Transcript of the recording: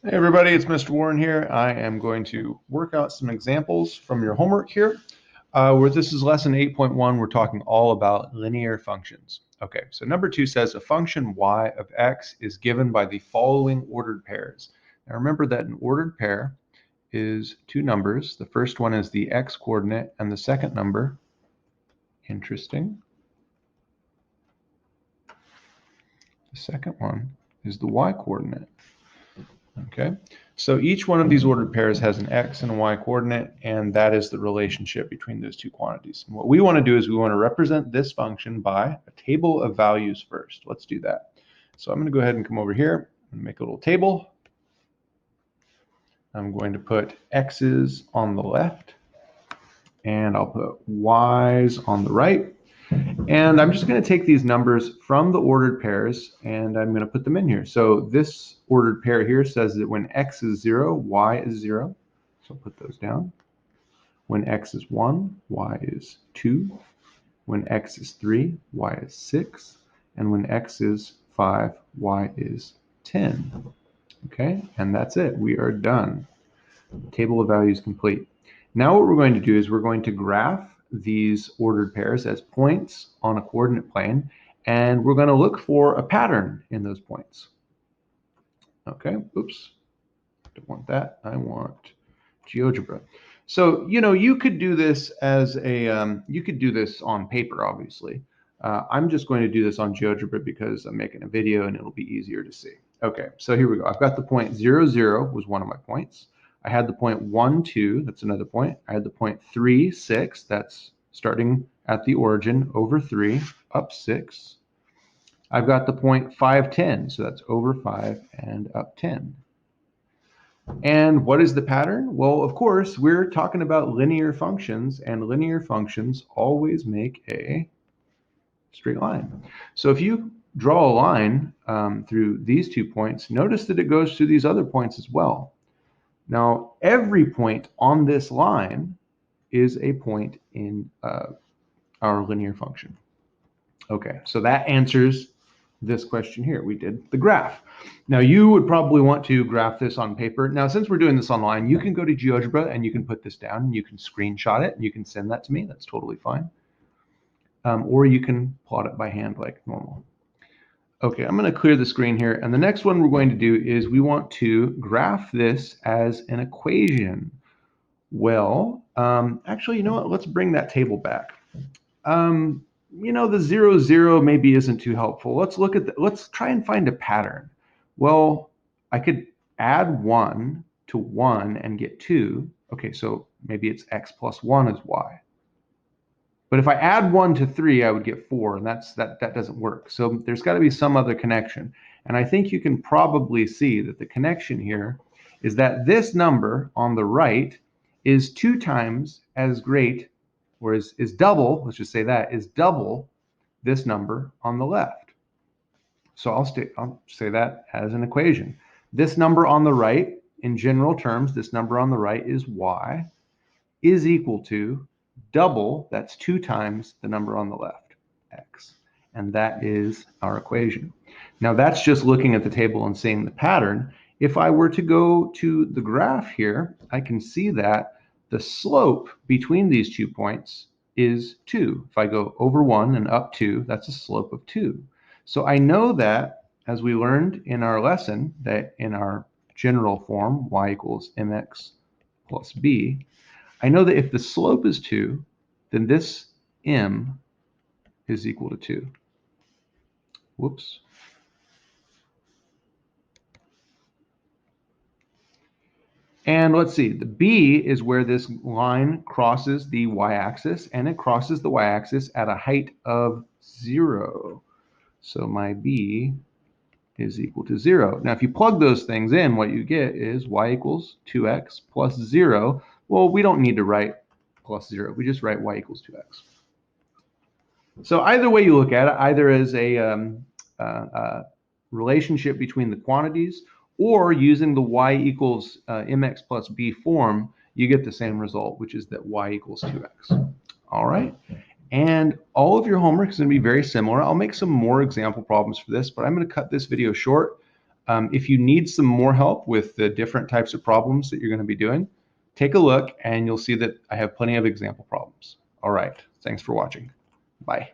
Hey everybody, it's Mr. Warren here. I am going to work out some examples from your homework here. Where this is lesson 8.1, we're talking all about linear functions. Okay, so number 2 says a function y of x is given by the following ordered pairs. Now remember that an ordered pair is two numbers. The first one is the x coordinate and the second number, interesting, the second one is the y coordinate. Okay, so each one of these ordered pairs has an x and a y coordinate, and that is the relationship between those two quantities. And what we want to do is we want to represent this function by a table of values first. Let's do that. So I'm going to go ahead and come over here and make a little table. I'm going to put x's on the left, and I'll put y's on the right. And I'm just going to take these numbers from the ordered pairs and I'm going to put them in here. So this ordered pair here says that when x is 0, y is 0. So I'll put those down. When x is 1, y is 2. When x is 3, y is 6. And when x is 5, y is 10. Okay, and that's it. We are done. Table of values complete. Now what we're going to do is we're going to graph these ordered pairs as points on a coordinate plane, and we're going to look for a pattern in those points. Okay, oops, don't want that. I want GeoGebra. So, you could do this as a, you could do this on paper, obviously. I'm just going to do this on GeoGebra because I'm making a video and it'll be easier to see. Okay, so here we go. I've got the point 0, 0 was one of my points. I had the point 1, 2, that's another point. I had the point 3, 6, that's starting at the origin, over 3, up 6. I've got the point 5, 10, so that's over 5 and up 10. And what is the pattern? Well, of course, we're talking about linear functions, and linear functions always make a straight line. So if you draw a line through these 2 points, notice that it goes through these other points as well. Now, every point on this line is a point in our linear function. Okay, so that answers this question here. We did the graph. Now, you would probably want to graph this on paper. Now, since we're doing this online, you can go to GeoGebra and you can put this down and you can screenshot it and you can send that to me. That's totally fine. Or you can plot it by hand like normal. Okay, I'm going to clear the screen here. And the next one we're going to do is we want to graph this as an equation. Well, actually, you know what? Let's bring that table back. The 0, 0 maybe isn't too helpful. Let's look at let's try and find a pattern. Well, I could add 1 to 1 and get 2. Okay, so maybe it's x plus 1 is y. But if I add 1 to 3, I would get 4, and that doesn't work. So there's got to be some other connection. And I think you can probably see that the connection here is that this number on the right is 2 times as great, or is double, let's just say that, is double this number on the left. So I'll say that as an equation. This number on the right, in general terms, this number on the right is y, is equal to double, that's 2 times the number on the left, x. And that is our equation. Now that's just looking at the table and seeing the pattern. If I were to go to the graph here, I can see that the slope between these 2 points is 2. If I go over 1 and up 2, that's a slope of 2. So I know that, as we learned in our lesson, that in our general form, y equals mx plus b, I know that if the slope is 2, then this m is equal to 2. Whoops. And let's see, the b is where this line crosses the y-axis, and it crosses the y-axis at a height of 0. So my b is equal to 0. Now, if you plug those things in, what you get is y equals 2x plus 0. Well, we don't need to write plus 0. We just write y equals 2x. So either way you look at it, either as a relationship between the quantities or using the y equals mx plus b form, you get the same result, which is that y equals 2x. All right. And all of your homework is going to be very similar. I'll make some more example problems for this, but I'm going to cut this video short. If you need some more help with the different types of problems that you're going to be doing, take a look and you'll see that I have plenty of example problems. All right, thanks for watching. Bye.